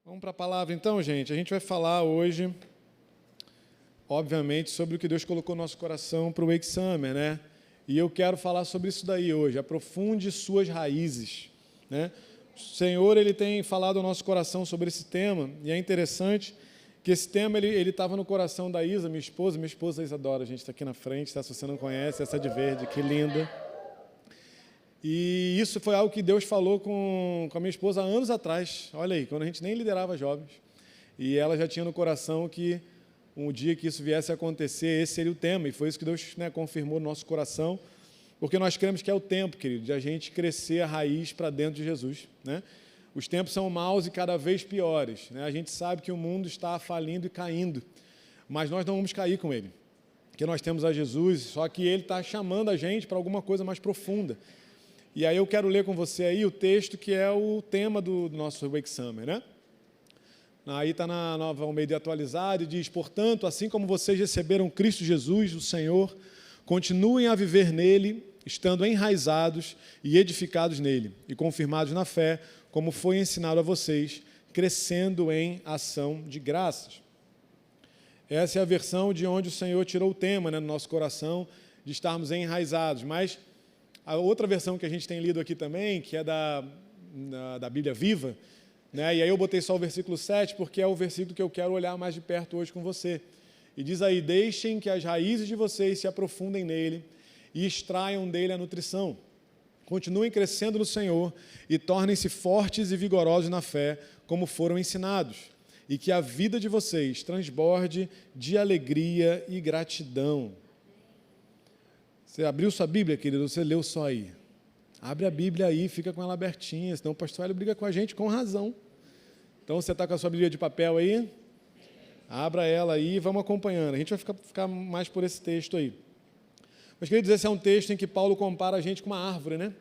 Vamos para a palavra então, gente. A gente vai falar hoje, obviamente, sobre o que Deus colocou no nosso coração para o Wake Summer, né? E eu quero falar sobre isso daí hoje, aprofunde suas raízes, né? O Senhor, Ele tem falado ao nosso coração sobre esse tema, e é interessante que esse tema, ele estava no coração da Isa, minha esposa Isadora, a gente está aqui na frente, tá? Se você não conhece, essa de verde, que linda. E isso foi algo que Deus falou com a minha esposa há anos atrás, olha aí, quando a gente nem liderava jovens. E ela já tinha no coração que um dia que isso viesse a acontecer, esse seria o tema, e foi isso que Deus, né, confirmou no nosso coração, porque nós cremos que é o tempo, querido, de a gente crescer a raiz para dentro de Jesus, né? Os tempos são maus e cada vez piores, né? A gente sabe que o mundo está falindo e caindo, mas nós não vamos cair com ele, porque nós temos a Jesus, só que ele está chamando a gente para alguma coisa mais profunda. E aí eu quero ler com você aí o texto que é o tema do nosso Wake Summer, né? Aí está na Nova Almeida Atualizada e diz: portanto, assim como vocês receberam Cristo Jesus, o Senhor, continuem a viver nele, estando enraizados e edificados nele, e confirmados na fé, como foi ensinado a vocês, crescendo em ação de graças. Essa é a versão de onde o Senhor tirou o tema, né, no nosso coração, de estarmos enraizados. Mas a outra versão que a gente tem lido aqui também, que é da Bíblia Viva, né? E aí eu botei só o versículo 7, porque é o versículo que eu quero olhar mais de perto hoje com você. E diz aí: deixem que as raízes de vocês se aprofundem nele e extraiam dele a nutrição. Continuem crescendo no Senhor e tornem-se fortes e vigorosos na fé, como foram ensinados. E que a vida de vocês transborde de alegria e gratidão. Você abriu sua Bíblia, querido? Você leu só aí? Abre a Bíblia aí, fica com ela abertinha, senão o pastor Hélio briga com a gente com razão. Então, você está com a sua Bíblia de papel aí? Abra ela aí e vamos acompanhando. A gente vai ficar mais por esse texto aí. Mas, queridos, esse é um texto em que Paulo compara a gente com uma árvore, né?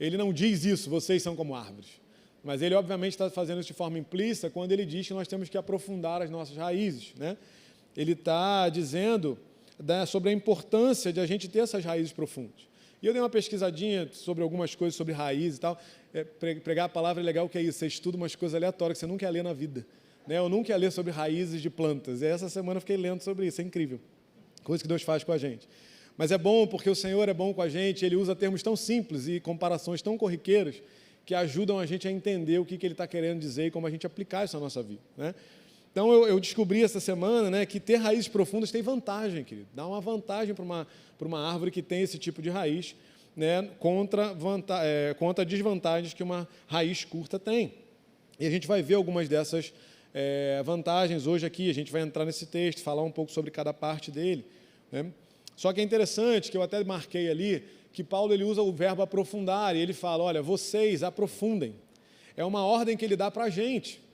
Ele não diz isso, vocês são como árvores. Mas ele, obviamente, está fazendo isso de forma implícita quando ele diz que nós temos que aprofundar as nossas raízes, né? Ele está dizendo sobre a importância de a gente ter essas raízes profundas. E eu dei uma pesquisadinha sobre algumas coisas sobre raízes e tal. Pregar a palavra é legal, que é isso, você estuda umas coisas aleatórias que você nunca ia ler na vida, né? Eu nunca ia ler sobre raízes de plantas, e essa semana eu fiquei lendo sobre isso, é incrível, coisa que Deus faz com a gente. Mas é bom porque o Senhor é bom com a gente, Ele usa termos tão simples e comparações tão corriqueiras que ajudam a gente a entender o que Ele está querendo dizer e como a gente aplicar isso na nossa vida, né? Então, eu descobri essa semana, né, que ter raízes profundas tem vantagem, querido. Dá uma vantagem para uma árvore que tem esse tipo de raiz, né, contra desvantagens que uma raiz curta tem. E a gente vai ver algumas dessas vantagens hoje aqui. A gente vai entrar nesse texto, falar um pouco sobre cada parte dele, né? Só que é interessante, que eu até marquei ali, que Paulo ele usa o verbo aprofundar, e ele fala: olha, vocês aprofundem. É uma ordem que ele dá para a gente.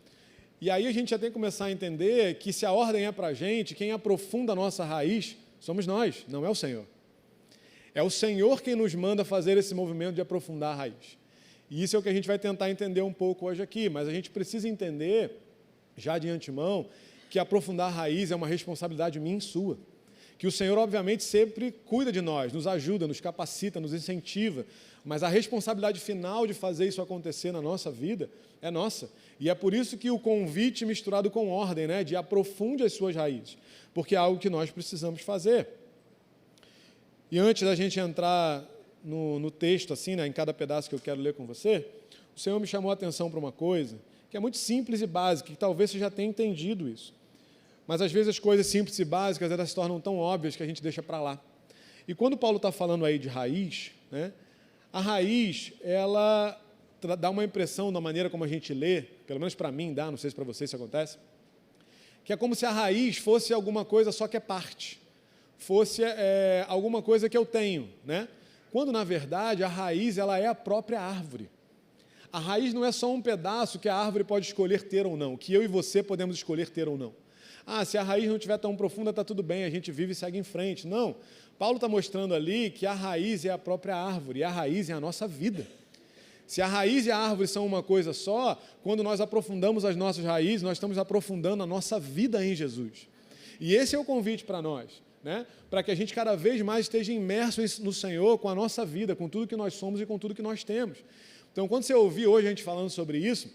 E aí a gente já tem que começar a entender que se a ordem é para a gente, quem aprofunda a nossa raiz somos nós, não é o Senhor. É o Senhor quem nos manda fazer esse movimento de aprofundar a raiz. E isso é o que a gente vai tentar entender um pouco hoje aqui, mas a gente precisa entender, já de antemão, que aprofundar a raiz é uma responsabilidade minha e sua. Que o Senhor, obviamente, sempre cuida de nós, nos ajuda, nos capacita, nos incentiva, mas a responsabilidade final de fazer isso acontecer na nossa vida é nossa. E é por isso que o convite misturado com ordem, né, de aprofunde as suas raízes, porque é algo que nós precisamos fazer. E antes da gente entrar no texto, assim, né, em cada pedaço que eu quero ler com você, o Senhor me chamou a atenção para uma coisa que é muito simples e básica, que talvez você já tenha entendido isso. Mas, às vezes, as coisas simples e básicas, elas se tornam tão óbvias que a gente deixa para lá. E quando Paulo está falando aí de raiz, né, a raiz, ela dá uma impressão, da maneira como a gente lê, pelo menos para mim dá, não sei se para vocês isso acontece, que é como se a raiz fosse alguma coisa só que é parte, fosse alguma coisa que eu tenho, né? Quando, na verdade, a raiz ela é a própria árvore. A raiz não é só um pedaço que a árvore pode escolher ter ou não, que eu e você podemos escolher ter ou não. Ah, se a raiz não estiver tão profunda, está tudo bem, a gente vive e segue em frente. Não, Paulo está mostrando ali que a raiz é a própria árvore, e a raiz é a nossa vida. Se a raiz e a árvore são uma coisa só, quando nós aprofundamos as nossas raízes, nós estamos aprofundando a nossa vida em Jesus. E esse é o convite para nós, né? Para que a gente cada vez mais esteja imerso no Senhor, com a nossa vida, com tudo que nós somos e com tudo que nós temos. Então, quando você ouvir hoje a gente falando sobre isso,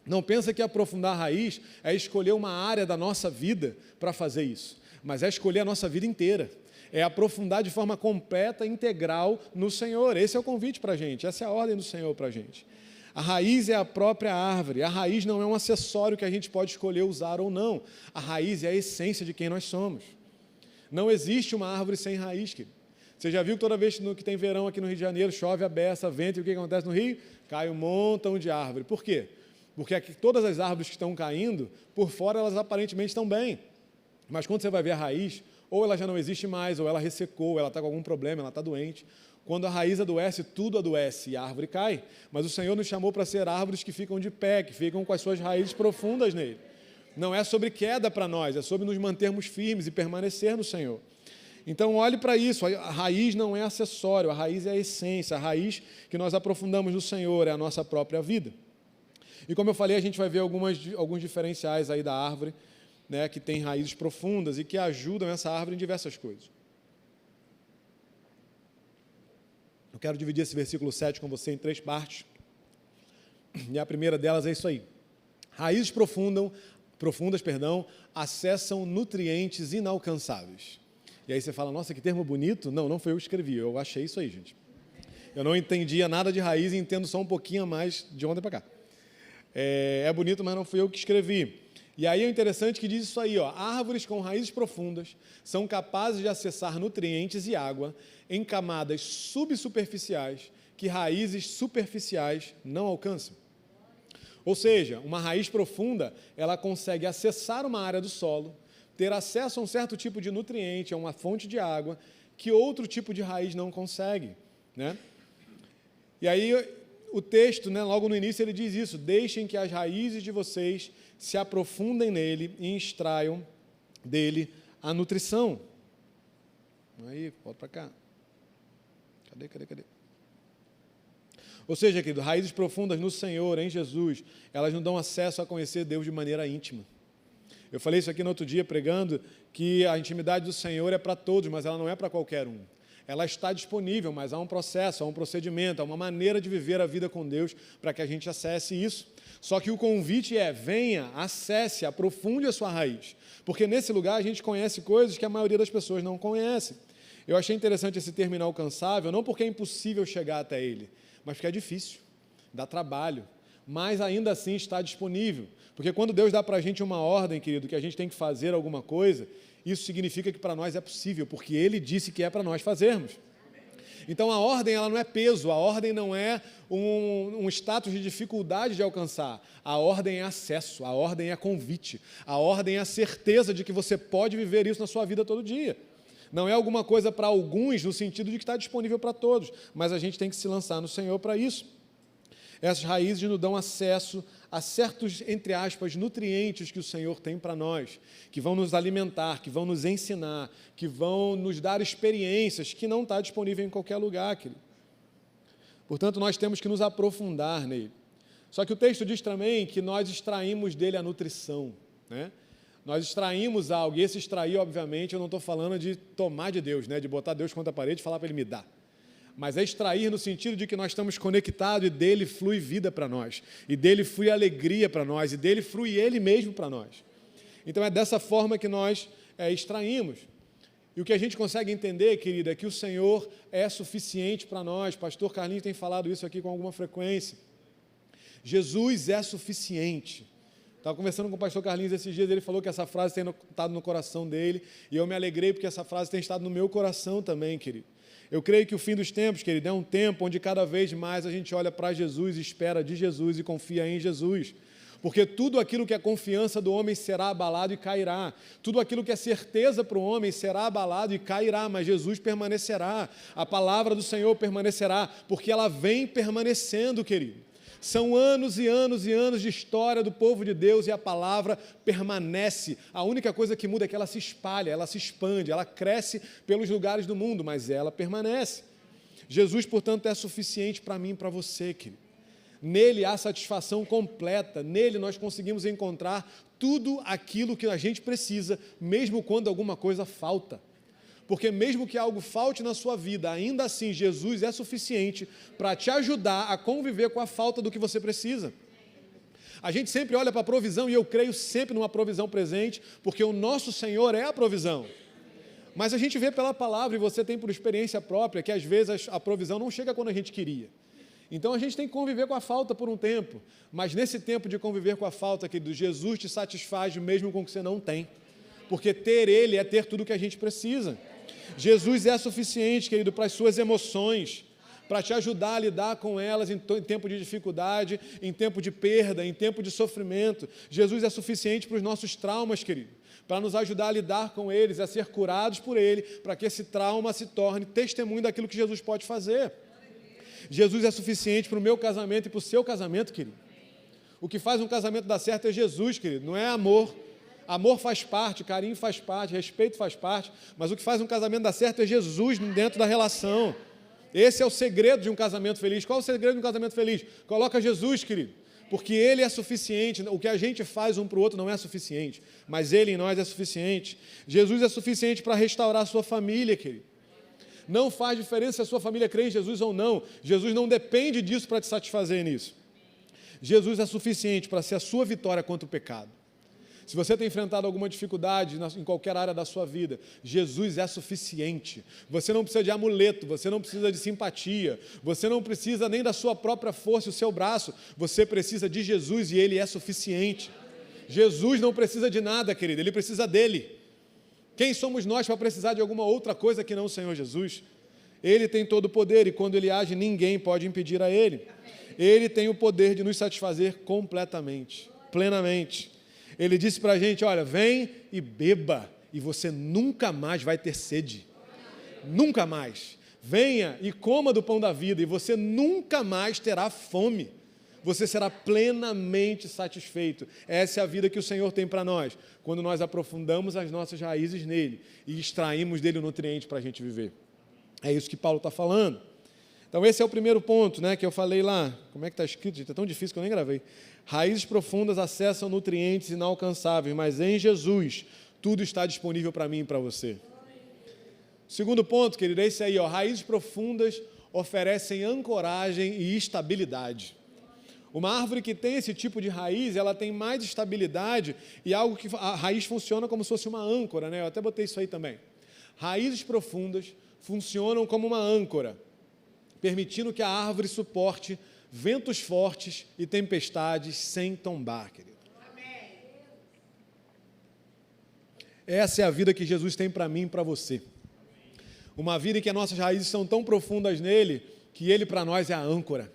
Não pensa que aprofundar a raiz é escolher uma área da nossa vida para fazer isso, mas é escolher a nossa vida inteira. É aprofundar de forma completa, integral no Senhor. Esse é o convite para a gente, essa é a ordem do Senhor para a gente. A raiz é a própria árvore, a raiz não é um acessório que a gente pode escolher usar ou não. A raiz é a essência de quem nós somos. Não existe uma árvore sem raiz, querido. Você já viu que toda vez que tem verão aqui no Rio de Janeiro, chove a beça, vento, e o que acontece no Rio? Cai um montão de árvore. Por quê? Porque aqui, todas as árvores que estão caindo, por fora elas aparentemente estão bem. Mas quando você vai ver a raiz, ou ela já não existe mais, ou ela ressecou, ela está com algum problema, ela está doente. Quando a raiz adoece, tudo adoece e a árvore cai. Mas o Senhor nos chamou para ser árvores que ficam de pé, que ficam com as suas raízes profundas nele. Não é sobre queda para nós, é sobre nos mantermos firmes e permanecer no Senhor. Então, olhe para isso, a raiz não é acessório, a raiz é a essência, a raiz que nós aprofundamos no Senhor, é a nossa própria vida. E como eu falei, a gente vai ver alguns diferenciais aí da árvore, né, que tem raízes profundas e que ajudam essa árvore em diversas coisas. Eu quero dividir esse versículo 7 com você em 3 partes. E a primeira delas é isso aí. Raízes profundas, acessam nutrientes inalcançáveis. E aí você fala, nossa, que termo bonito. Não, não foi eu que escrevi, eu achei isso aí, gente. Eu não entendia nada de raiz e entendo só um pouquinho a mais de ontem para cá. É bonito, mas não fui eu que escrevi. E aí é interessante que diz isso aí, ó, árvores com raízes profundas são capazes de acessar nutrientes e água em camadas subsuperficiais que raízes superficiais não alcançam. Ou seja, uma raiz profunda, ela consegue acessar uma área do solo, ter acesso a um certo tipo de nutriente, a uma fonte de água, que outro tipo de raiz não consegue, né? E aí o texto, né, logo no início, ele diz isso, deixem que as raízes de vocês se aprofundem nele e extraiam dele a nutrição. Aí, volta para cá. Cadê? Ou seja, querido, raízes profundas no Senhor, em Jesus, elas nos dão acesso a conhecer Deus de maneira íntima. Eu falei isso aqui no outro dia, pregando, que a intimidade do Senhor é para todos, mas ela não é para qualquer um. Ela está disponível, mas há um processo, há um procedimento, há uma maneira de viver a vida com Deus para que a gente acesse isso. Só que o convite é, venha, acesse, aprofunde a sua raiz. Porque nesse lugar a gente conhece coisas que a maioria das pessoas não conhece. Eu achei interessante esse termo inalcançável, não porque é impossível chegar até ele, mas porque é difícil, dá trabalho, mas ainda assim está disponível. Porque quando Deus dá para a gente uma ordem, querido, que a gente tem que fazer alguma coisa, isso significa que para nós é possível, porque Ele disse que é para nós fazermos. Então a ordem ela não é peso, a ordem não é um status de dificuldade de alcançar, a ordem é acesso, a ordem é convite, a ordem é a certeza de que você pode viver isso na sua vida todo dia. Não é alguma coisa para alguns no sentido de que está disponível para todos, mas a gente tem que se lançar no Senhor para isso. Essas raízes nos dão acesso a certos, entre aspas, nutrientes que o Senhor tem para nós, que vão nos alimentar, que vão nos ensinar, que vão nos dar experiências que não está disponível em qualquer lugar, querido. Portanto, nós temos que nos aprofundar nele. Só que o texto diz também que nós extraímos dele a nutrição, né? Nós extraímos algo, e esse extrair, obviamente, eu não estou falando de tomar de Deus, né? De botar Deus contra a parede e falar para Ele me dar. Mas é extrair no sentido de que nós estamos conectados e dele flui vida para nós, e dele flui alegria para nós, e dele flui Ele mesmo para nós. Então é dessa forma que nós extraímos. E o que a gente consegue entender, querida, é que o Senhor é suficiente para nós. Pastor Carlinhos tem falado isso aqui com alguma frequência. Jesus é suficiente. Estava conversando com o pastor Carlinhos esses dias, ele falou que essa frase tem estado no coração dele, e eu me alegrei porque essa frase tem estado no meu coração também, querido. Eu creio que o fim dos tempos, querido, é um tempo onde cada vez mais a gente olha para Jesus, espera de Jesus e confia em Jesus. Porque tudo aquilo que é confiança do homem será abalado e cairá. Tudo aquilo que é certeza para o homem será abalado e cairá, mas Jesus permanecerá. A palavra do Senhor permanecerá, porque ela vem permanecendo, querido. São anos e anos e anos de história do povo de Deus e a palavra permanece. A única coisa que muda é que ela se espalha, ela se expande, ela cresce pelos lugares do mundo, mas ela permanece. Jesus, portanto, é suficiente para mim e para você, querido. Nele há satisfação completa, nele nós conseguimos encontrar tudo aquilo que a gente precisa, mesmo quando alguma coisa falta. Porque mesmo que algo falte na sua vida, ainda assim Jesus é suficiente para te ajudar a conviver com a falta do que você precisa. A gente sempre olha para a provisão, e eu creio sempre numa provisão presente, porque o nosso Senhor é a provisão. Mas a gente vê pela palavra, e você tem por experiência própria, que às vezes a provisão não chega quando a gente queria. Então a gente tem que conviver com a falta por um tempo, mas nesse tempo de conviver com a falta, querido, Jesus te satisfaz mesmo com o que você não tem, porque ter Ele é ter tudo o que a gente precisa. Jesus é suficiente, querido, para as suas emoções, para te ajudar a lidar com elas em tempo de dificuldade, em tempo de perda, em tempo de sofrimento. Jesus é suficiente para os nossos traumas, querido, para nos ajudar a lidar com eles, a ser curados por Ele, para que esse trauma se torne testemunho daquilo que Jesus pode fazer. Jesus é suficiente para o meu casamento e para o seu casamento, querido. O que faz um casamento dar certo é Jesus, querido, não é amor. Amor faz parte, carinho faz parte, respeito faz parte, mas o que faz um casamento dar certo é Jesus dentro da relação. Esse é o segredo de um casamento feliz. Qual é o segredo de um casamento feliz? Coloca Jesus, querido, porque Ele é suficiente. O que a gente faz um para o outro não é suficiente, mas Ele em nós é suficiente. Jesus é suficiente para restaurar a sua família, querido. Não faz diferença se a sua família crê em Jesus ou não. Jesus não depende disso para te satisfazer nisso. Jesus é suficiente para ser a sua vitória contra o pecado. Se você tem enfrentado alguma dificuldade em qualquer área da sua vida, Jesus é suficiente. Você não precisa de amuleto, você não precisa de simpatia, você não precisa nem da sua própria força e o seu braço, você precisa de Jesus e Ele é suficiente. Jesus não precisa de nada, querido, Ele precisa dele. Quem somos nós para precisar de alguma outra coisa que não o Senhor Jesus? Ele tem todo o poder e quando Ele age, ninguém pode impedir a Ele. Ele tem o poder de nos satisfazer completamente, plenamente. Ele disse para a gente, olha, vem e beba, e você nunca mais vai ter sede. Nunca mais. Venha e coma do pão da vida, e você nunca mais terá fome. Você será plenamente satisfeito. Essa é a vida que o Senhor tem para nós, quando nós aprofundamos as nossas raízes nele e extraímos dele o nutriente para a gente viver. É isso que Paulo está falando. Então esse é o primeiro ponto, né, que eu falei lá. Como é que está escrito, gente? É tão difícil que eu nem gravei. Raízes profundas acessam nutrientes inalcançáveis, mas em Jesus tudo está disponível para mim e para você. Segundo ponto, querido, é esse aí, ó, raízes profundas oferecem ancoragem e estabilidade. Uma árvore que tem esse tipo de raiz, ela tem mais estabilidade e algo que a raiz funciona como se fosse uma âncora, né? Eu até botei isso aí também. Raízes profundas funcionam como uma âncora, permitindo que a árvore suporte ventos fortes e tempestades sem tombar, querido. Amém. Essa é a vida que Jesus tem para mim e para você. Uma vida em que as nossas raízes são tão profundas nele, que ele para nós é a âncora.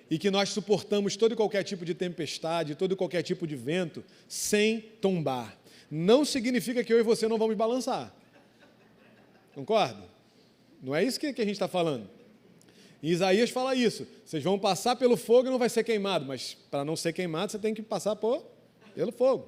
E que nós suportamos todo e qualquer tipo de tempestade, todo e qualquer tipo de vento, sem tombar. Não significa que eu e você não vamos balançar. Concorda? Não é isso que a gente está falando. E Isaías fala isso. Vocês vão passar pelo fogo e não vai ser queimado, mas para não ser queimado, você tem que passar pelo fogo.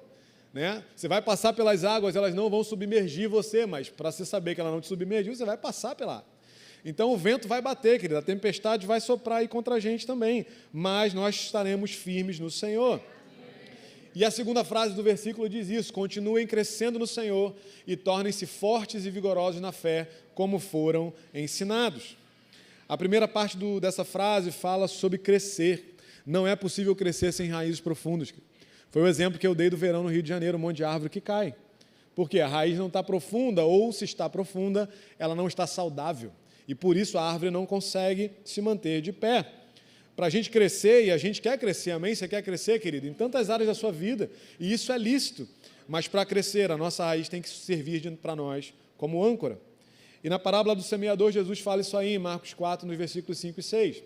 Né? Você vai passar pelas águas, elas não vão submergir você, mas para você saber que ela não te submergiu, você vai passar pela água. Então o vento vai bater, querido, a tempestade vai soprar aí contra a gente também, mas nós estaremos firmes no Senhor. E a segunda frase do versículo diz isso: continuem crescendo no Senhor e tornem-se fortes e vigorosos na fé, como foram ensinados. A primeira parte dessa frase fala sobre crescer. Não é possível crescer sem raízes profundas. Foi o exemplo que eu dei do verão no Rio de Janeiro, um monte de árvore que cai. Porque a raiz não está profunda, ou se está profunda, ela não está saudável. E por isso a árvore não consegue se manter de pé. Para a gente crescer, e a gente quer crescer, amém? Você quer crescer, querido? Em tantas áreas da sua vida, e isso é lícito. Mas para crescer, a nossa raiz tem que servir para nós como âncora. E na parábola do semeador, Jesus fala isso aí em Marcos 4, nos versículos 5 e 6.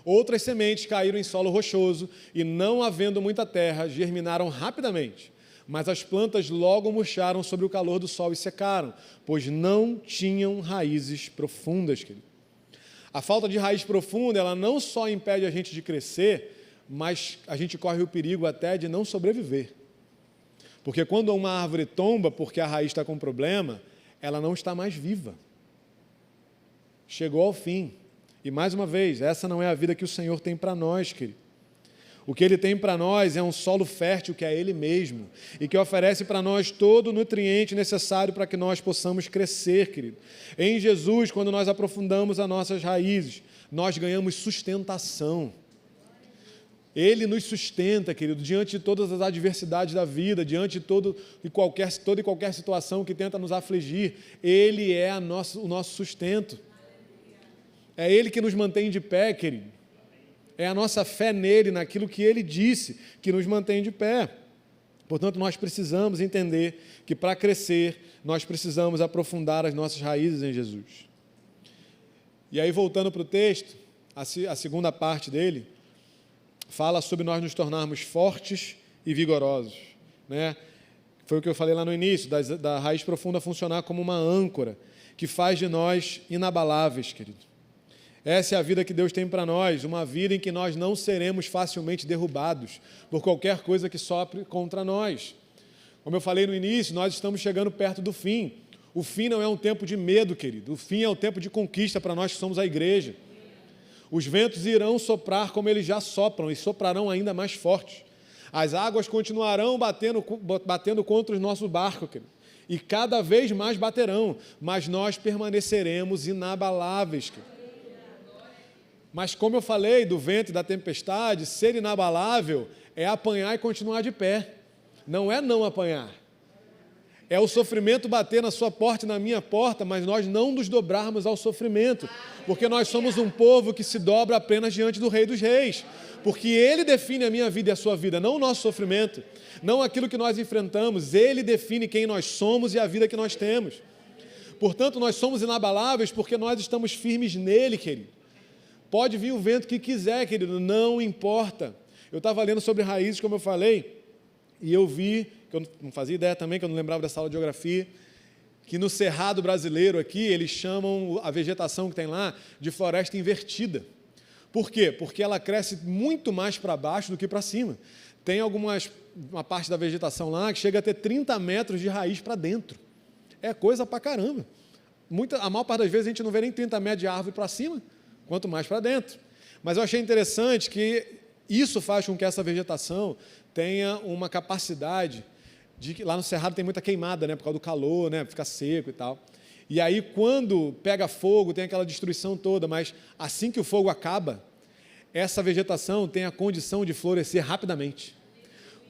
Outras sementes caíram em solo rochoso, e não havendo muita terra, germinaram rapidamente. Mas as plantas logo murcharam sobre o calor do sol e secaram, pois não tinham raízes profundas, querido. A falta de raiz profunda, ela não só impede a gente de crescer, mas a gente corre o perigo até de não sobreviver. Porque quando uma árvore tomba porque a raiz está com problema, ela não está mais viva. Chegou ao fim. E mais uma vez, essa não é a vida que o Senhor tem para nós, querido. O que Ele tem para nós é um solo fértil que é Ele mesmo e que oferece para nós todo o nutriente necessário para que nós possamos crescer, querido. Em Jesus, quando nós aprofundamos as nossas raízes, nós ganhamos sustentação. Ele nos sustenta, querido, diante de todas as adversidades da vida, diante de toda e qualquer situação que tenta nos afligir. Ele é o nosso sustento. É Ele que nos mantém de pé, querido. É a nossa fé nele, naquilo que Ele disse, que nos mantém de pé. Portanto, nós precisamos entender que para crescer, nós precisamos aprofundar as nossas raízes em Jesus. E aí, voltando para o texto, a segunda parte dele, fala sobre nós nos tornarmos fortes e vigorosos, né? Foi o que eu falei lá no início, da raiz profunda funcionar como uma âncora, que faz de nós inabaláveis, querido. Essa é a vida que Deus tem para nós, uma vida em que nós não seremos facilmente derrubados por qualquer coisa que sopre contra nós. Como eu falei no início, nós estamos chegando perto do fim. O fim não é um tempo de medo, querido. O fim é um tempo de conquista para nós que somos a igreja. Os ventos irão soprar como eles já sopram e soprarão ainda mais fortes. As águas continuarão batendo contra o nosso barco, querido, e cada vez mais baterão, mas nós permaneceremos inabaláveis, querido. Mas como eu falei do vento e da tempestade, ser inabalável é apanhar e continuar de pé, não é não apanhar. É o sofrimento bater na sua porta e na minha porta, mas nós não nos dobrarmos ao sofrimento, porque nós somos um povo que se dobra apenas diante do Rei dos Reis, porque Ele define a minha vida e a sua vida, não o nosso sofrimento, não aquilo que nós enfrentamos. Ele define quem nós somos e a vida que nós temos. Portanto, nós somos inabaláveis porque nós estamos firmes nele, querido. Pode vir o vento que quiser, querido, não importa. Eu estava lendo sobre raízes, como eu falei, e eu vi, que eu não fazia ideia também, que eu não lembrava dessa aula de geografia, que no Cerrado brasileiro aqui, eles chamam a vegetação que tem lá de floresta invertida. Por quê? Porque ela cresce muito mais para baixo do que para cima. Tem uma parte da vegetação lá que chega a ter 30 metros de raiz para dentro. É coisa para caramba. A maior parte das vezes a gente não vê nem 30 metros de árvore para cima, quanto mais para dentro. Mas eu achei interessante que isso faz com que essa vegetação tenha uma capacidade de... Lá no Cerrado tem muita queimada, né, por causa do calor, né, fica seco e tal. E aí, quando pega fogo, tem aquela destruição toda, mas assim que o fogo acaba, essa vegetação tem a condição de florescer rapidamente,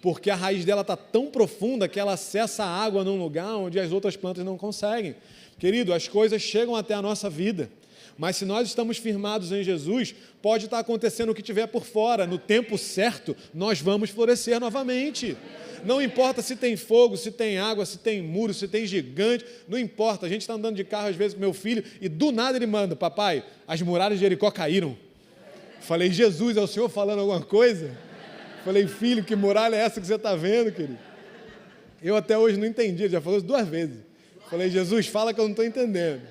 porque a raiz dela está tão profunda que ela acessa a água num lugar onde as outras plantas não conseguem. Querido, as coisas chegam até a nossa vida, mas se nós estamos firmados em Jesus, pode estar acontecendo o que tiver por fora, no tempo certo, nós vamos florescer novamente. Não importa se tem fogo, se tem água, se tem muro, se tem gigante, não importa. A gente está andando de carro às vezes com meu filho e do nada ele manda: papai, as muralhas de Jericó caíram. Falei: Jesus, é o Senhor falando alguma coisa? Falei: filho, que muralha é essa que você está vendo, querido? Eu até hoje não entendi, ele já falou isso 2 vezes. Falei: Jesus, fala que eu não estou entendendo.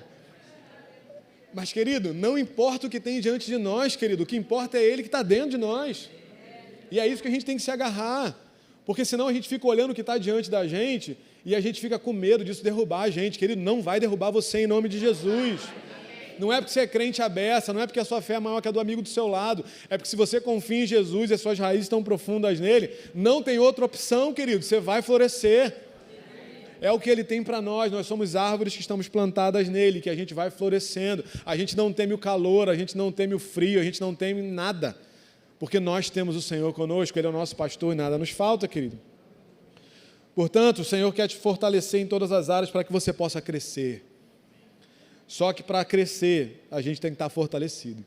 Mas, querido, não importa o que tem diante de nós, querido, o que importa é Ele que está dentro de nós. E é isso que a gente tem que se agarrar, porque senão a gente fica olhando o que está diante da gente e a gente fica com medo disso derrubar a gente. Querido, não vai derrubar você em nome de Jesus. Não é porque você é crente à beça, não é porque a sua fé é maior que a do amigo do seu lado, é porque se você confia em Jesus e as suas raízes estão profundas nele, não tem outra opção, querido, você vai florescer. É o que Ele tem para nós somos árvores que estamos plantadas nele, que a gente vai florescendo, a gente não teme o calor, a gente não teme o frio, a gente não teme nada, porque nós temos o Senhor conosco, Ele é o nosso pastor e nada nos falta, querido. Portanto, o Senhor quer te fortalecer em todas as áreas para que você possa crescer. Só que para crescer, a gente tem que estar fortalecido.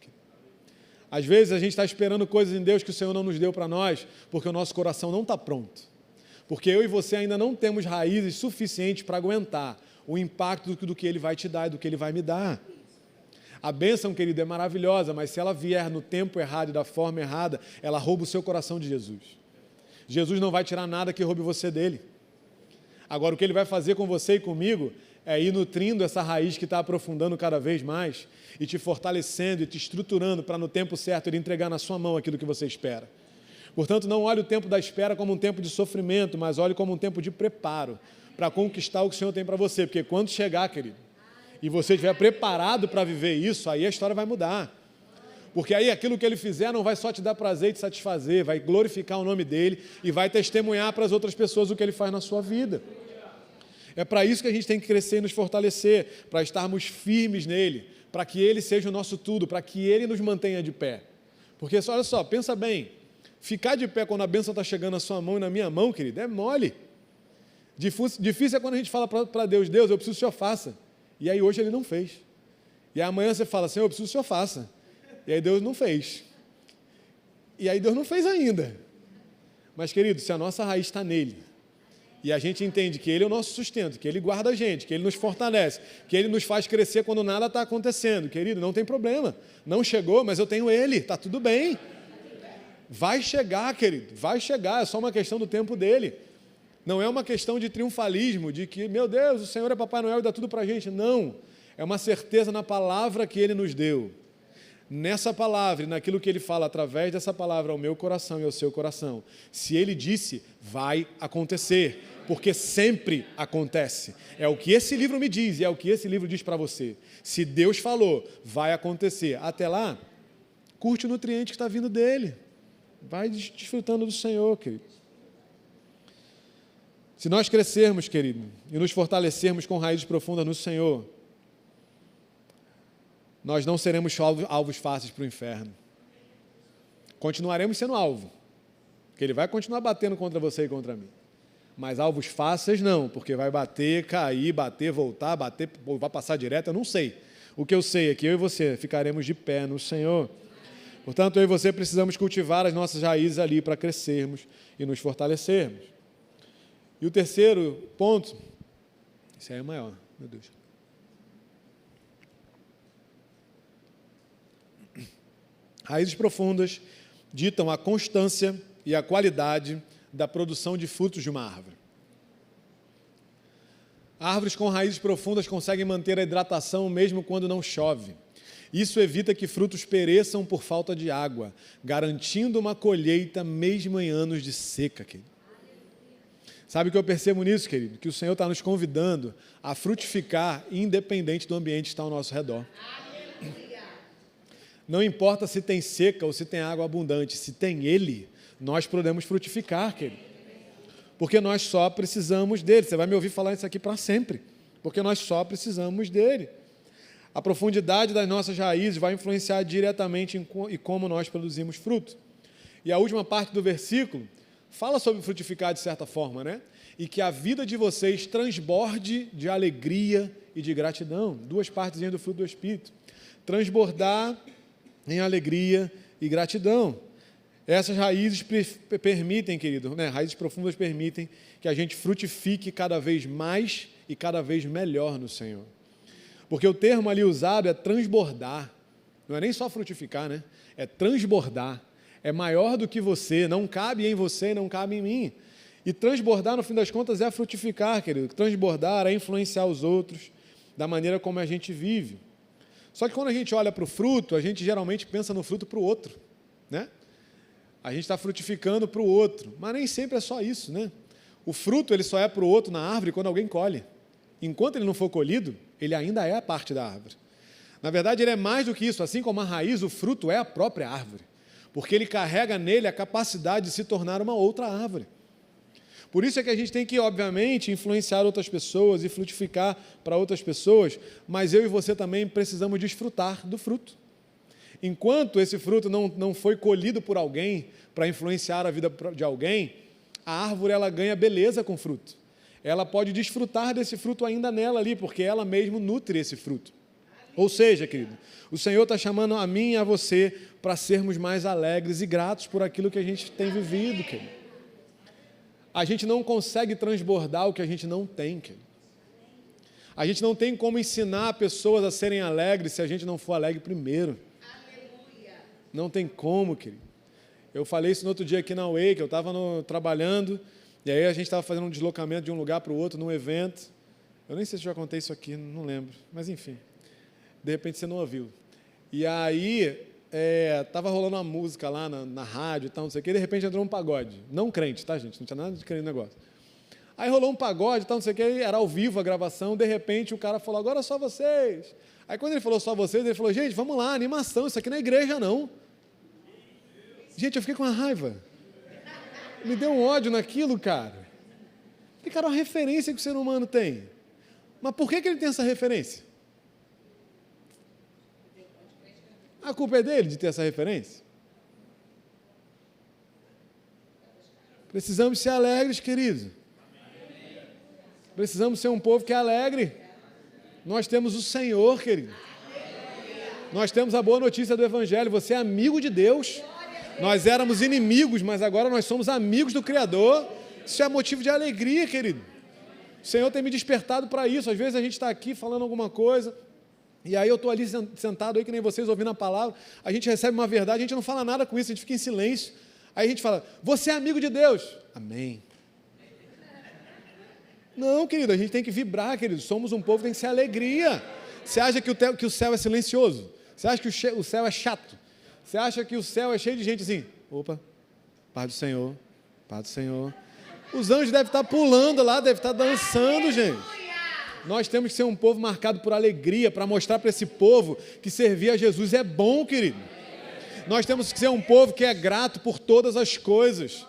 Às vezes a gente está esperando coisas em Deus que o Senhor não nos deu para nós, porque o nosso coração não está pronto. Porque eu e você ainda não temos raízes suficientes para aguentar o impacto do que Ele vai te dar e do que Ele vai me dar. A bênção, querido, é maravilhosa, mas se ela vier no tempo errado e da forma errada, ela rouba o seu coração de Jesus. Jesus não vai tirar nada que roube você dele. Agora, o que Ele vai fazer com você e comigo é ir nutrindo essa raiz que está aprofundando cada vez mais e te fortalecendo e te estruturando para no tempo certo Ele entregar na sua mão aquilo que você espera. Portanto, não olhe o tempo da espera como um tempo de sofrimento, mas olhe como um tempo de preparo para conquistar o que o Senhor tem para você, porque quando chegar, querido, e você estiver preparado para viver isso, aí a história vai mudar. Porque aí aquilo que Ele fizer não vai só te dar prazer e te satisfazer, vai glorificar o nome dEle e vai testemunhar para as outras pessoas o que Ele faz na sua vida. É para isso que a gente tem que crescer e nos fortalecer, para estarmos firmes nele, para que Ele seja o nosso tudo, para que Ele nos mantenha de pé. Porque, olha só, pensa bem, Ficar de pé quando a bênção está chegando na sua mão e na minha mão, querido, é mole. Difícil é quando a gente fala para Deus, Deus, eu preciso que o Senhor faça. E aí hoje Ele não fez. E aí amanhã você fala, Senhor, eu preciso que o Senhor faça. E aí Deus não fez. E aí Deus não fez ainda. Mas, querido, se a nossa raiz está nele, e a gente entende que Ele é o nosso sustento, que Ele guarda a gente, que Ele nos fortalece, que Ele nos faz crescer quando nada está acontecendo, querido, não tem problema. Não chegou, mas eu tenho Ele, está tudo bem. Vai chegar, querido, vai chegar, é só uma questão do tempo dele. Não é uma questão de triunfalismo, de que, meu Deus, o Senhor é Papai Noel e dá tudo para a gente. Não, é uma certeza na palavra que Ele nos deu. Nessa palavra e naquilo que Ele fala através dessa palavra ao meu coração e ao seu coração. Se Ele disse, vai acontecer, porque sempre acontece. É o que esse livro me diz e é o que esse livro diz para você. Se Deus falou, vai acontecer. Até lá, curte o nutriente que está vindo dEle. Vai desfrutando do Senhor, querido. Se nós crescermos, querido, e nos fortalecermos com raízes profundas no Senhor, nós não seremos alvos fáceis para o inferno. Continuaremos sendo alvo, porque ele vai continuar batendo contra você e contra mim. Mas alvos fáceis não, porque vai bater, cair, bater, voltar, bater, ou vai passar direto, eu não sei. O que eu sei é que eu e você ficaremos de pé no Senhor. Portanto, eu e você precisamos cultivar as nossas raízes ali para crescermos e nos fortalecermos. E o terceiro ponto, esse aí é maior, meu Deus. Raízes profundas ditam a constância e a qualidade da produção de frutos de uma árvore. Árvores com raízes profundas conseguem manter a hidratação mesmo quando não chove. Isso evita que frutos pereçam por falta de água, garantindo uma colheita mesmo em anos de seca, querido. Sabe o que eu percebo nisso, querido? Que o Senhor está nos convidando a frutificar, independente do ambiente que está ao nosso redor. Não importa se tem seca ou se tem água abundante, se tem Ele, nós podemos frutificar, querido. Porque nós só precisamos dEle. Você vai me ouvir falar isso aqui para sempre. Porque nós só precisamos dEle. A profundidade das nossas raízes vai influenciar diretamente em como nós produzimos fruto. E a última parte do versículo fala sobre frutificar de certa forma, né? E que a vida de vocês transborde de alegria e de gratidão. Duas partezinhas do fruto do Espírito. Transbordar em alegria e gratidão. Essas raízes permitem, querido, né? Raízes profundas permitem que a gente frutifique cada vez mais e cada vez melhor no Senhor. Porque o termo ali usado é transbordar. Não é nem só frutificar, né? É transbordar. É maior do que você, não cabe em você, não cabe em mim. E transbordar, no fim das contas, é frutificar, querido. Transbordar é influenciar os outros da maneira como a gente vive. Só que quando a gente olha para o fruto, a gente geralmente pensa no fruto para o outro, né? A gente está frutificando para o outro, mas nem sempre é só isso, né? O fruto ele só é para o outro na árvore quando alguém colhe. Enquanto ele não for colhido, ele ainda é a parte da árvore. Na verdade, ele é mais do que isso. Assim como a raiz, o fruto é a própria árvore, porque ele carrega nele a capacidade de se tornar uma outra árvore. Por isso é que a gente tem que, obviamente, influenciar outras pessoas e frutificar para outras pessoas, mas eu e você também precisamos desfrutar do fruto. Enquanto esse fruto não foi colhido por alguém para influenciar a vida de alguém, a árvore ela ganha beleza com o fruto. Ela pode desfrutar desse fruto ainda nela ali, porque ela mesmo nutre esse fruto. Ou seja, querido, o Senhor está chamando a mim e a você para sermos mais alegres e gratos por aquilo que a gente tem vivido, querido. A gente não consegue transbordar o que a gente não tem, querido. A gente não tem como ensinar pessoas a serem alegres se a gente não for alegre primeiro. Não tem como, querido. Eu falei isso no outro dia aqui na Wake, eu estava trabalhando, e aí a gente estava fazendo um deslocamento de um lugar para o outro, num evento. Eu nem sei se eu já contei isso aqui, não lembro, mas enfim. De repente você não ouviu. E aí, estava rolando uma música lá na rádio e tal, não sei o quê, e de repente entrou um pagode. Não crente, tá, gente? Não tinha nada de crente no negócio. Aí rolou um pagode e tal, não sei o quê, era ao vivo a gravação, de repente o cara falou, agora só vocês. Aí quando ele falou só vocês, ele falou, gente, vamos lá, animação, isso aqui não é igreja, não. Gente, eu fiquei com uma raiva. Me deu um ódio naquilo, cara. E, cara, uma referência que o ser humano tem. Mas por que ele tem essa referência? A culpa é dele de ter essa referência? Precisamos ser alegres, querido. Precisamos ser um povo que é alegre. Nós temos o Senhor, querido. Nós temos a boa notícia do Evangelho. Você é amigo de Deus. Nós éramos inimigos, mas agora nós somos amigos do Criador. Isso é motivo de alegria, querido. O Senhor tem me despertado para isso. Às vezes a gente está aqui falando alguma coisa, e aí eu estou ali sentado aí, que nem vocês, ouvindo a palavra, a gente recebe uma verdade, a gente não fala nada com isso, a gente fica em silêncio. Aí a gente fala, você é amigo de Deus. Amém. Não, querido, a gente tem que vibrar, querido. Somos um povo que tem que ser alegria. Você acha que o céu é silencioso? Você acha que o céu é chato? Você acha que o céu é cheio de gente assim? Opa, paz do Senhor, paz do Senhor. Os anjos devem estar pulando lá, devem estar dançando, gente. Nós temos que ser um povo marcado por alegria, para mostrar para esse povo que servir a Jesus é bom, querido. Nós temos que ser um povo que é grato por todas as coisas.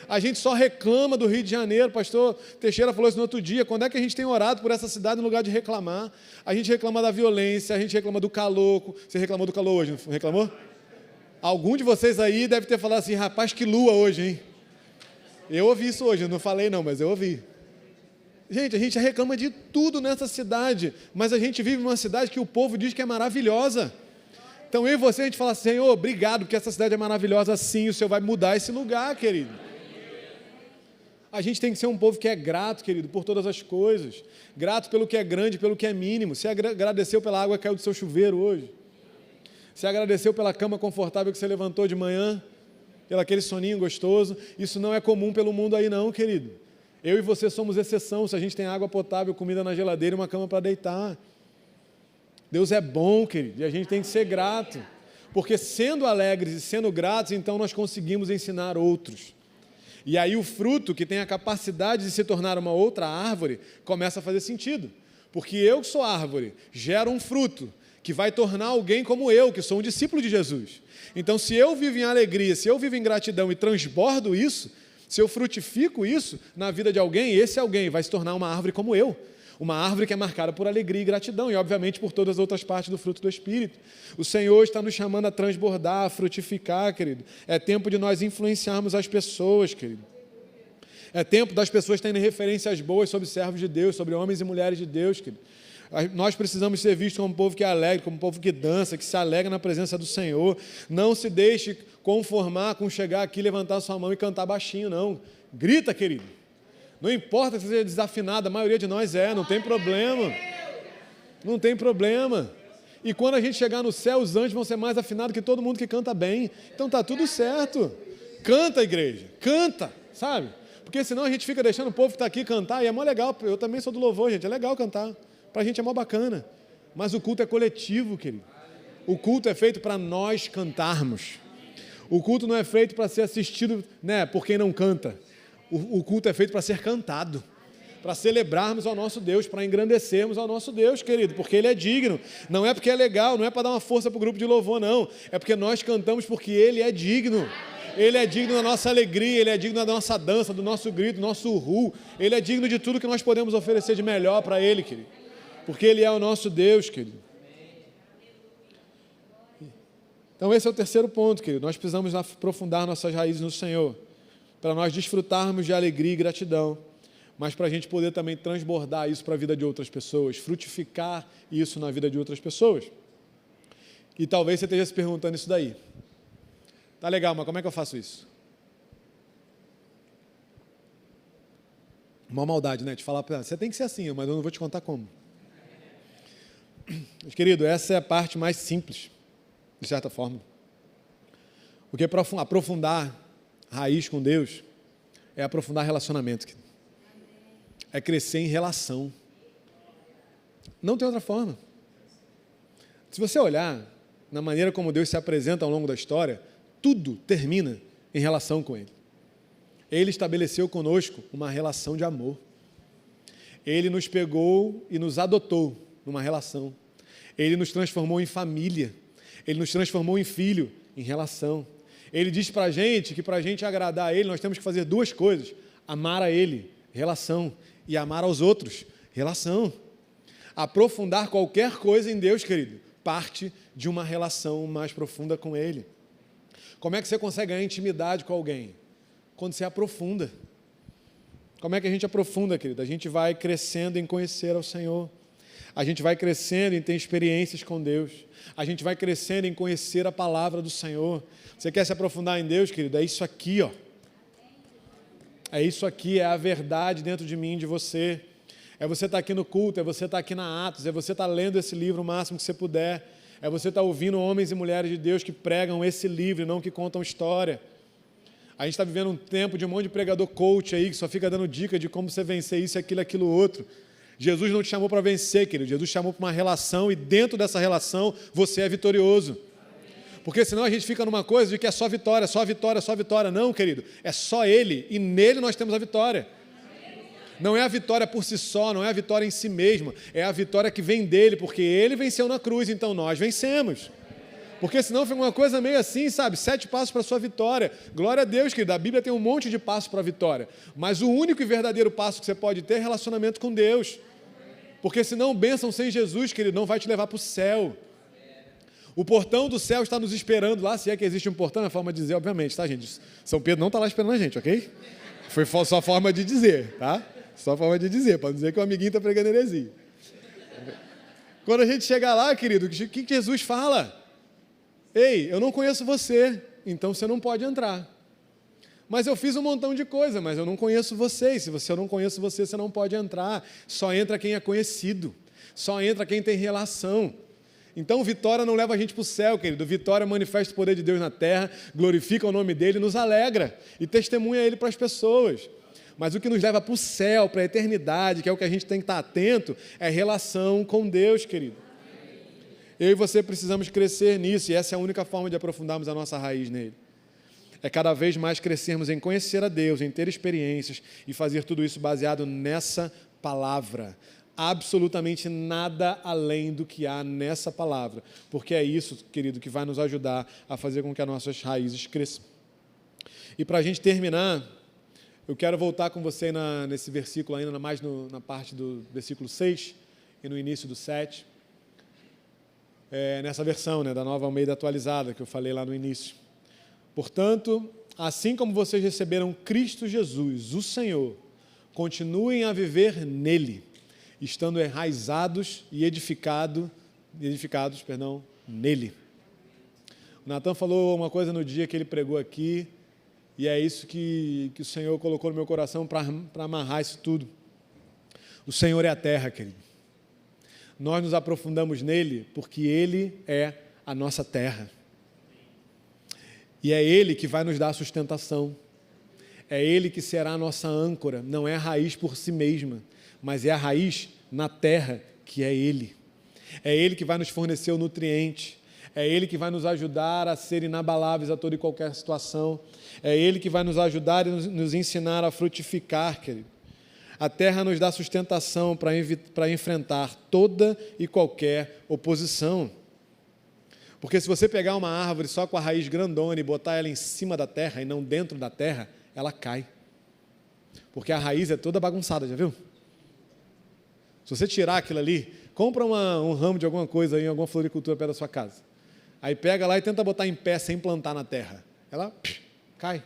A gente só reclama do Rio de Janeiro. Pastor Teixeira falou isso no outro dia. Quando é que a gente tem orado por essa cidade no lugar de reclamar? A gente reclama da violência, a gente reclama do calor. Você reclamou do calor hoje, não reclamou? Algum de vocês aí deve ter falado assim, rapaz, que lua hoje, hein? Eu ouvi isso hoje, eu não falei não, mas eu ouvi. Gente, a gente reclama de tudo nessa cidade, mas a gente vive numa cidade que o povo diz que é maravilhosa. Então eu e você, a gente fala, Senhor, obrigado, porque essa cidade é maravilhosa, sim, o Senhor vai mudar esse lugar, querido. A gente tem que ser um povo que é grato, querido, por todas as coisas. Grato pelo que é grande, pelo que é mínimo. Você agradeceu pela água que caiu do seu chuveiro hoje? Você agradeceu pela cama confortável que você levantou de manhã? Pelo aquele soninho gostoso? Isso não é comum pelo mundo aí não, querido. Eu e você somos exceção se a gente tem água potável, comida na geladeira e uma cama para deitar. Deus é bom, querido, e a gente tem que ser grato. Porque sendo alegres e sendo gratos, então nós conseguimos ensinar outros. E aí o fruto, que tem a capacidade de se tornar uma outra árvore, começa a fazer sentido. Porque eu que sou árvore, gero um fruto, que vai tornar alguém como eu, que sou um discípulo de Jesus. Então, se eu vivo em alegria, se eu vivo em gratidão e transbordo isso, se eu frutifico isso na vida de alguém, esse alguém vai se tornar uma árvore como eu. Uma árvore que é marcada por alegria e gratidão, e obviamente por todas as outras partes do fruto do Espírito. O Senhor está nos chamando a transbordar, a frutificar, querido. É tempo de nós influenciarmos as pessoas, querido. É tempo das pessoas terem referências boas sobre servos de Deus, sobre homens e mulheres de Deus, querido. Nós precisamos ser vistos como um povo que é alegre, como um povo que dança, que se alegra na presença do Senhor. Não se deixe conformar com chegar aqui, levantar sua mão e cantar baixinho, não. Grita, querido. Não importa se seja desafinado, a maioria de nós não tem problema. Não tem problema. E quando a gente chegar no céu, os anjos vão ser mais afinados que todo mundo que canta bem. Então está tudo certo. Canta, igreja, canta, sabe? Porque senão a gente fica deixando o povo que está aqui cantar, e é mó legal. Eu também sou do louvor, gente, é legal cantar. Para a gente é mó bacana. Mas o culto é coletivo, querido. O culto é feito para nós cantarmos. O culto não é feito para ser assistido, por quem não canta. O culto é feito para ser cantado, para celebrarmos ao nosso Deus, para engrandecermos ao nosso Deus, querido, porque Ele é digno. Não é porque é legal, não é para dar uma força para o grupo de louvor, não. É porque nós cantamos porque Ele é digno. Ele é digno da nossa alegria, Ele é digno da nossa dança, do nosso grito, do nosso urru. Ele é digno de tudo que nós podemos oferecer de melhor para Ele, querido. Porque Ele é o nosso Deus, querido. Então esse é o terceiro ponto, querido. Nós precisamos aprofundar nossas raízes no Senhor, para nós desfrutarmos de alegria e gratidão, mas para a gente poder também transbordar isso para a vida de outras pessoas, frutificar isso na vida de outras pessoas. E talvez você esteja se perguntando isso daí. Tá legal, mas como é que eu faço isso? Uma maldade, né? De falar para você tem que ser assim, mas eu não vou te contar como. Mas, querido, essa é a parte mais simples, de certa forma. Porque aprofundar raiz com Deus é aprofundar relacionamento. É crescer em relação. Não tem outra forma. Se você olhar na maneira como Deus se apresenta ao longo da história, tudo termina em relação com Ele. Ele estabeleceu conosco uma relação de amor. Ele nos pegou e nos adotou numa relação. Ele nos transformou em família. Ele nos transformou em filho, em relação. Ele diz para a gente que para a gente agradar a Ele, nós temos que fazer duas coisas. Amar a Ele, relação. E amar aos outros, relação. Aprofundar qualquer coisa em Deus, querido, parte de uma relação mais profunda com Ele. Como é que você consegue ganhar intimidade com alguém? Quando você aprofunda. Como é que a gente aprofunda, querido? A gente vai crescendo em conhecer ao Senhor. A gente vai crescendo em ter experiências com Deus. A gente vai crescendo em conhecer a palavra do Senhor. Você quer se aprofundar em Deus, querido? É isso aqui, ó. É isso aqui, é a verdade dentro de mim, de você. É você estar aqui no culto, é você estar aqui na Atos, é você estar lendo esse livro o máximo que você puder. É você estar ouvindo homens e mulheres de Deus que pregam esse livro e não que contam história. A gente está vivendo um tempo de um monte de pregador coach aí, que só fica dando dica de como você vencer isso, aquilo, outro. Jesus não te chamou para vencer, querido. Jesus te chamou para uma relação e dentro dessa relação você é vitorioso. Porque senão a gente fica numa coisa de que é só vitória, só vitória, só vitória. Não, querido, é só Ele e nele nós temos a vitória. Não é a vitória por si só, não é a vitória em si mesma, é a vitória que vem dele, porque Ele venceu na cruz, então nós vencemos. Porque senão fica uma coisa meio assim, sabe? 7 passos para a sua vitória. Glória a Deus, querido. A Bíblia tem um monte de passos para a vitória. Mas o único e verdadeiro passo que você pode ter é relacionamento com Deus. Porque senão bênção sem Jesus, querido, não vai te levar para o céu. O portão do céu está nos esperando lá, se é que existe um portão, é a forma de dizer, obviamente, tá, gente? São Pedro não está lá esperando a gente, ok? Foi só forma de dizer, tá? Só forma de dizer, para não dizer que o amiguinho está pregando heresia. Quando a gente chegar lá, querido, o que Jesus fala? Ei, eu não conheço você, então você não pode entrar. Mas eu fiz um montão de coisa, mas eu não conheço você. E se eu não conheço você, você não pode entrar. Só entra quem é conhecido. Só entra quem tem relação. Então, vitória não leva a gente para o céu, querido. Vitória manifesta o poder de Deus na terra, glorifica o nome dele, nos alegra e testemunha ele para as pessoas. Mas o que nos leva para o céu, para a eternidade, que é o que a gente tem que estar atento, é relação com Deus, querido. Eu e você precisamos crescer nisso, e essa é a única forma de aprofundarmos a nossa raiz nele. É cada vez mais crescermos em conhecer a Deus, em ter experiências e fazer tudo isso baseado nessa palavra. Absolutamente nada além do que há nessa palavra, porque é isso, querido, que vai nos ajudar a fazer com que as nossas raízes cresçam. E para a gente terminar, eu quero voltar com você nesse versículo ainda, mais na parte do versículo 6 e no início do 7. Nessa versão, da Nova Almeida atualizada, que eu falei lá no início. Portanto, assim como vocês receberam Cristo Jesus, o Senhor, continuem a viver nele, estando enraizados e edificados nele. O Natan falou uma coisa no dia que ele pregou aqui, e é isso que o Senhor colocou no meu coração para amarrar isso tudo. O Senhor é a terra, querido. Nós nos aprofundamos nele porque ele é a nossa terra. E é ele que vai nos dar a sustentação. É ele que será a nossa âncora. Não é a raiz por si mesma, mas é a raiz na terra, que é ele. É ele que vai nos fornecer o nutriente. É ele que vai nos ajudar a ser inabaláveis a toda e qualquer situação. É ele que vai nos ajudar e nos ensinar a frutificar, querido. A terra nos dá sustentação para enfrentar toda e qualquer oposição. Porque se você pegar uma árvore só com a raiz grandona e botar ela em cima da terra e não dentro da terra, ela cai. Porque a raiz é toda bagunçada, já viu? Se você tirar aquilo ali, compra um ramo de alguma coisa aí, em alguma floricultura perto da sua casa. Aí pega lá e tenta botar em pé sem plantar na terra. Ela cai.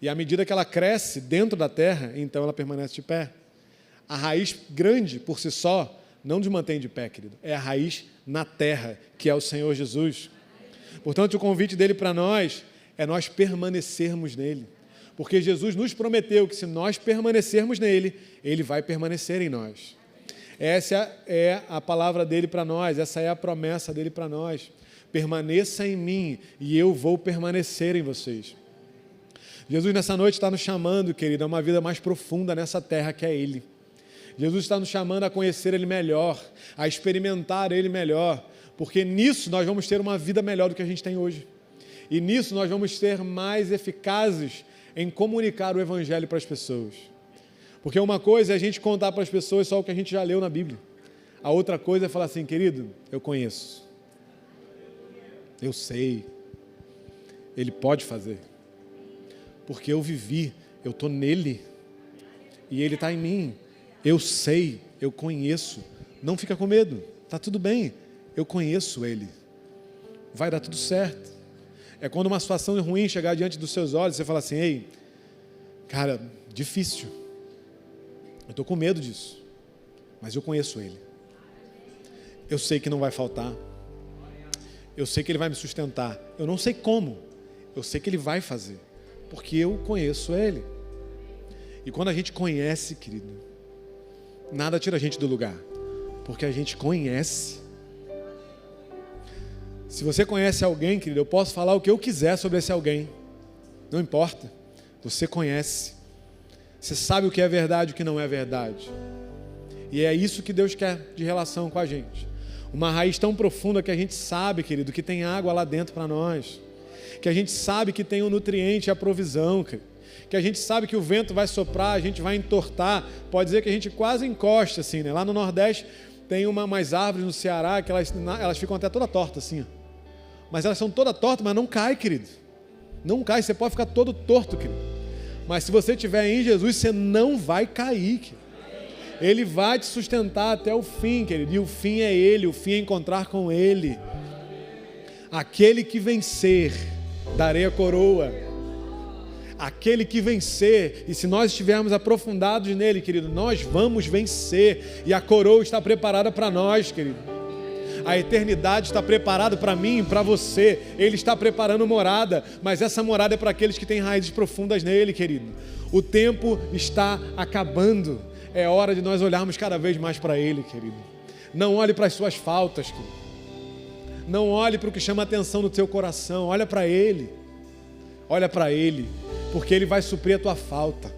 E à medida que ela cresce dentro da terra, então ela permanece de pé. A raiz grande, por si só, não nos mantém de pé, querido. É a raiz na terra, que é o Senhor Jesus. Portanto, o convite dele para nós é nós permanecermos nele. Porque Jesus nos prometeu que se nós permanecermos nele, ele vai permanecer em nós. Essa é a palavra dele para nós, essa é a promessa dele para nós. Permaneça em mim e eu vou permanecer em vocês. Jesus nessa noite está nos chamando, querido, a uma vida mais profunda nessa terra que é ele. Jesus está nos chamando a conhecer ele melhor, a experimentar ele melhor, porque nisso nós vamos ter uma vida melhor do que a gente tem hoje. E nisso nós vamos ser mais eficazes em comunicar o evangelho para as pessoas. Porque uma coisa é a gente contar para as pessoas só o que a gente já leu na Bíblia. A outra coisa é falar assim, querido, eu conheço. Eu sei. Ele pode fazer. Porque eu vivi, eu estou nele. E ele está em mim. Eu sei, eu conheço. Não fica com medo. Está tudo bem. Eu conheço ele. Vai dar tudo certo. É quando uma situação ruim chegar diante dos seus olhos, você fala assim, ei, Cara, difícil. Eu estou com medo disso. Mas eu conheço Ele. Eu sei que não vai faltar. Eu sei que Ele vai me sustentar. Eu não sei como. Eu sei que Ele vai fazer. Porque eu conheço Ele. E quando a gente conhece, querido, nada tira a gente do lugar. Porque a gente conhece. Se você conhece alguém, querido, eu posso falar o que eu quiser sobre esse alguém. Não importa. Você conhece. Você sabe o que é verdade e o que não é verdade. E é isso que Deus quer de relação com a gente. Uma raiz tão profunda que a gente sabe, querido, que tem água lá dentro para nós. Que a gente sabe que tem o nutriente e a provisão, querido. Que a gente sabe que o vento vai soprar, a gente vai entortar. Pode dizer que a gente quase encosta, assim, né? Lá no Nordeste tem umas árvores no Ceará que elas ficam até toda torta, assim, ó. Mas elas são toda torta, mas não cai, querido. Não cai, você pode ficar todo torto, querido. Mas se você estiver em Jesus, você não vai cair, querido. Ele vai te sustentar até o fim, querido. E o fim é Ele, o fim é encontrar com Ele. Aquele que vencer, darei a coroa. Aquele que vencer, e se nós estivermos aprofundados nele, querido, nós vamos vencer. E a coroa está preparada para nós, querido. A eternidade está preparada para mim e para você. Ele está preparando morada, mas essa morada é para aqueles que têm raízes profundas nele, querido. O tempo está acabando. É hora de nós olharmos cada vez mais para ele, querido. Não olhe para as suas faltas, querido. Não olhe para o que chama a atenção no teu coração. Olha para ele. Olha para ele, porque ele vai suprir a tua falta.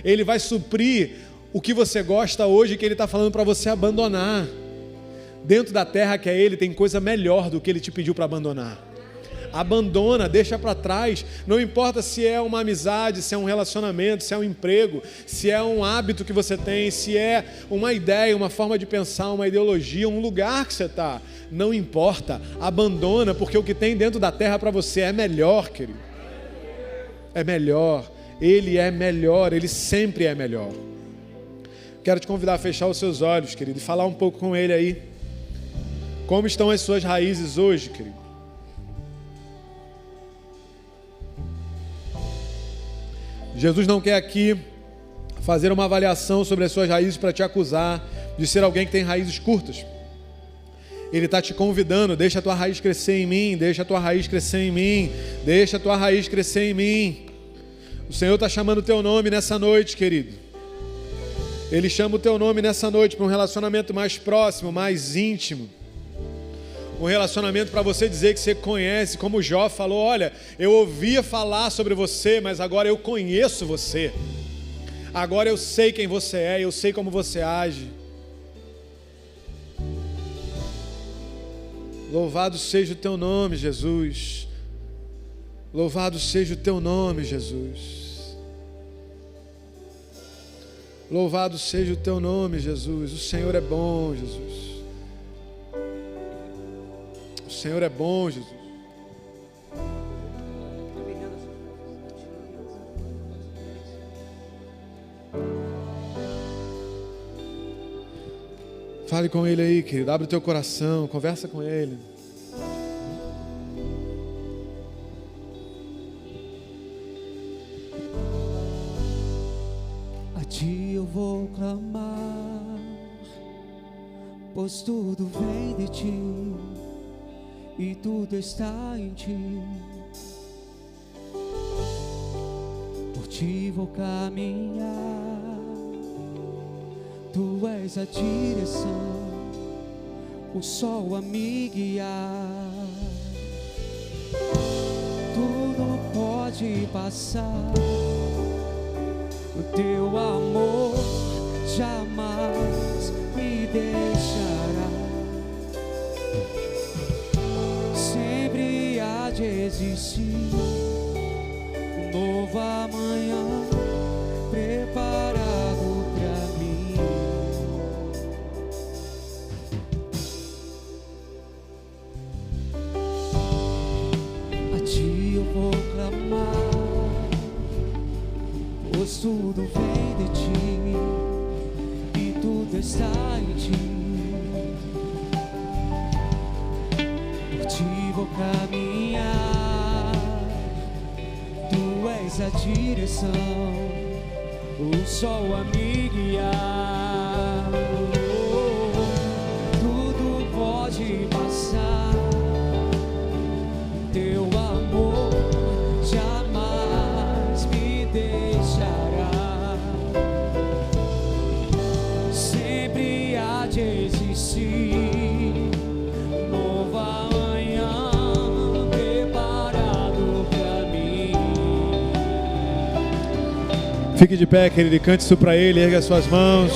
Ele vai suprir o que você gosta hoje, que ele está falando para você abandonar. Dentro da terra que é Ele, tem coisa melhor do que Ele te pediu para abandonar. Abandona, deixa para trás. Não importa se é uma amizade, se é um relacionamento, se é um emprego, se é um hábito que você tem, se é uma ideia, uma forma de pensar, uma ideologia, um lugar que você está. Não importa, abandona, porque o que tem dentro da terra para você é melhor, querido. É melhor. Ele é melhor, Ele sempre é melhor. Quero te convidar a fechar os seus olhos, querido, e falar um pouco com Ele aí. Como estão as suas raízes hoje, querido? Jesus não quer aqui fazer uma avaliação sobre as suas raízes para te acusar de ser alguém que tem raízes curtas. Ele está te convidando, deixa a tua raiz crescer em mim, deixa a tua raiz crescer em mim, deixa a tua raiz crescer em mim. O Senhor está chamando o teu nome nessa noite, querido. Ele chama o teu nome nessa noite para um relacionamento mais próximo, mais íntimo. Um relacionamento para você dizer que você conhece, como Jó falou, olha, eu ouvia falar sobre você, mas agora eu conheço você. Agora eu sei quem você é, eu sei como você age. Louvado seja o teu nome, Jesus. Louvado seja o teu nome, Jesus. Louvado seja o teu nome, Jesus. O Senhor é bom, Jesus. O Senhor é bom, Jesus. Fale com Ele aí, querido. Abre o teu coração, conversa com Ele. A Ti eu vou clamar, pois tudo vem de Ti e tudo está em Ti. Por Ti vou caminhar, Tu és a direção, o sol a me guiar. Tudo pode passar, o Teu amor jamais me deixará. Sempre há de existir um novo amanhã preparado pra mim. A Ti eu vou clamar, pois tudo vem de Ti e tudo está em Ti. Vou caminhar, Tu és a direção, direção, o sol a me guiar. Tudo pode passar, teu amor jamais me deixará. Sempre há de existir novo amanhã preparado pra mim. Fique de pé, querido, e cante isso para Ele. Erga as suas mãos.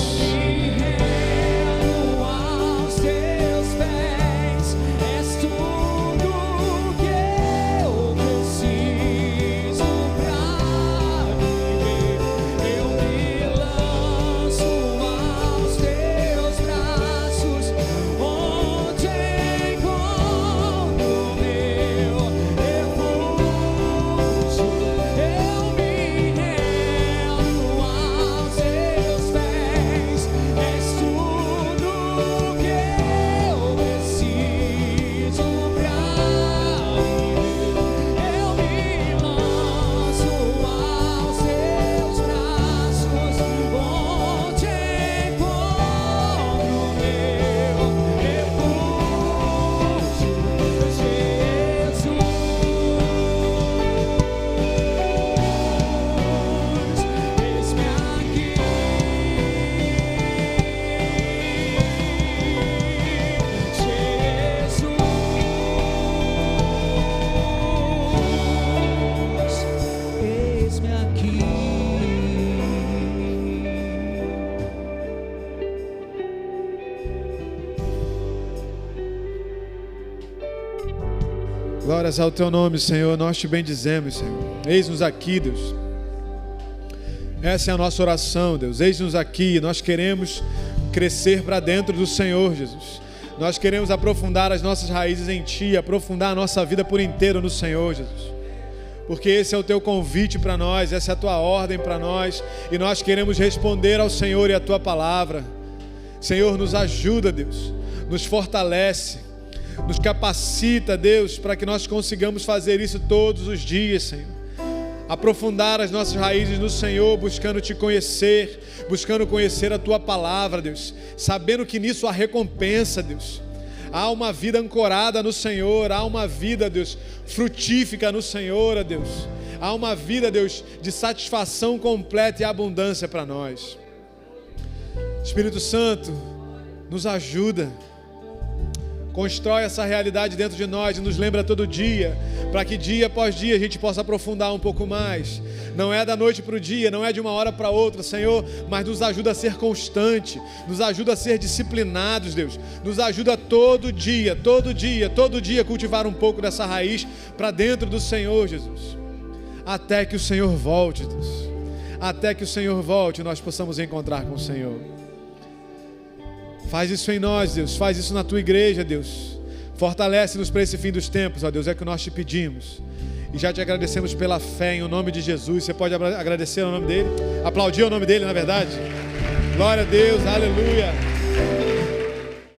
Glórias ao teu nome, Senhor, nós te bendizemos, Senhor. Eis-nos aqui, Deus. Essa é a nossa oração, Deus. Eis-nos aqui, nós queremos crescer para dentro do Senhor, Jesus. Nós queremos aprofundar as nossas raízes em Ti, aprofundar a nossa vida por inteiro no Senhor, Jesus. Porque esse é o teu convite para nós, essa é a tua ordem para nós, e nós queremos responder ao Senhor e à tua palavra. Senhor, nos ajuda, Deus, nos fortalece, nos capacita, Deus, para que nós consigamos fazer isso todos os dias, Senhor. Aprofundar as nossas raízes no Senhor, buscando Te conhecer, buscando conhecer a Tua palavra, Deus, sabendo que nisso há recompensa, Deus. Há uma vida ancorada no Senhor, há uma vida, Deus, frutífica no Senhor, Deus. Há uma vida, Deus, de satisfação completa e abundância para nós. Espírito Santo, nos ajuda. Constrói essa realidade dentro de nós e nos lembra todo dia, para que dia após dia a gente possa aprofundar um pouco mais. Não é da noite para o dia, não é de uma hora para outra, Senhor, mas nos ajuda a ser constante, nos ajuda a ser disciplinados, Deus. Nos ajuda todo dia cultivar um pouco dessa raiz para dentro do Senhor, Jesus. Até que o Senhor volte, Deus. Até que o Senhor volte e nós possamos encontrar com o Senhor. Faz isso em nós, Deus. Faz isso na Tua igreja, Deus. Fortalece-nos para esse fim dos tempos, ó Deus. É o que nós te pedimos. E já te agradecemos pela fé em o nome de Jesus. Você pode agradecer o nome dele? Aplaudir o nome dele, na verdade? Glória a Deus, aleluia.